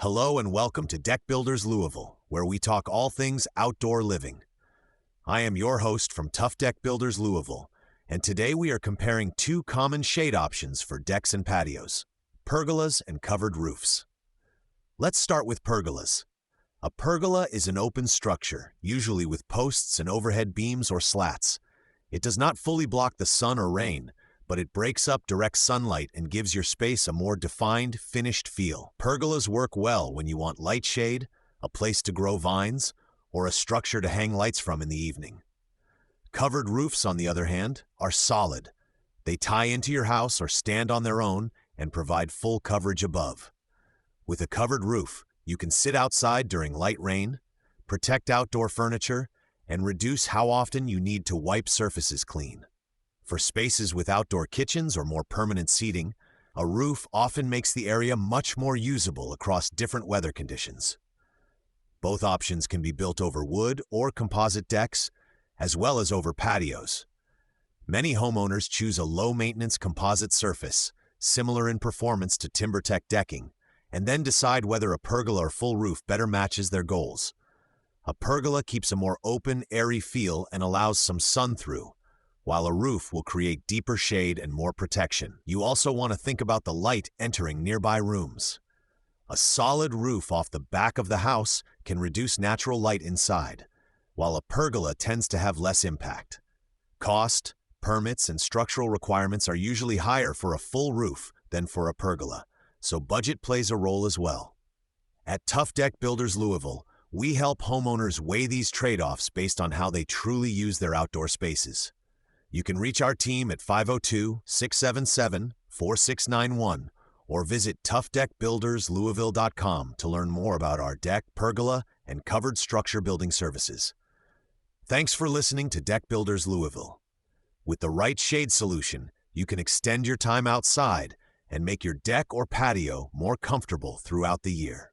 Hello and welcome to Deck Builders Louisville, where we talk all things outdoor living. I am your host from Tough Deck Builders Louisville, and today we are comparing two common shade options for decks and patios: pergolas and covered roofs. Let's start with pergolas. A pergola is an open structure, usually with posts and overhead beams or slats. It does not fully block the sun or rain, but it breaks up direct sunlight and gives your space a more defined, finished feel. Pergolas work well when you want light shade, a place to grow vines, or a structure to hang lights from in the evening. Covered roofs, on the other hand, are solid. They tie into your house or stand on their own and provide full coverage above. With a covered roof, you can sit outside during light rain, protect outdoor furniture, and reduce how often you need to wipe surfaces clean. For spaces with outdoor kitchens or more permanent seating, a roof often makes the area much more usable across different weather conditions. Both options can be built over wood or composite decks, as well as over patios. Many homeowners choose a low-maintenance composite surface, similar in performance to TimberTech decking, and then decide whether a pergola or full roof better matches their goals. A pergola keeps a more open, airy feel and allows some sun through, while a roof will create deeper shade and more protection. You also want to think about the light entering nearby rooms. A solid roof off the back of the house can reduce natural light inside, while a pergola tends to have less impact. Cost, permits, and structural requirements are usually higher for a full roof than for a pergola, so budget plays a role as well. At Tough Deck Builders Louisville, we help homeowners weigh these trade-offs based on how they truly use their outdoor spaces. You can reach our team at 502-677-4691 or visit toughdeckbuilderslouisville.com to learn more about our deck, pergola, and covered structure building services. Thanks for listening to Deck Builders Louisville. With the right shade solution, you can extend your time outside and make your deck or patio more comfortable throughout the year.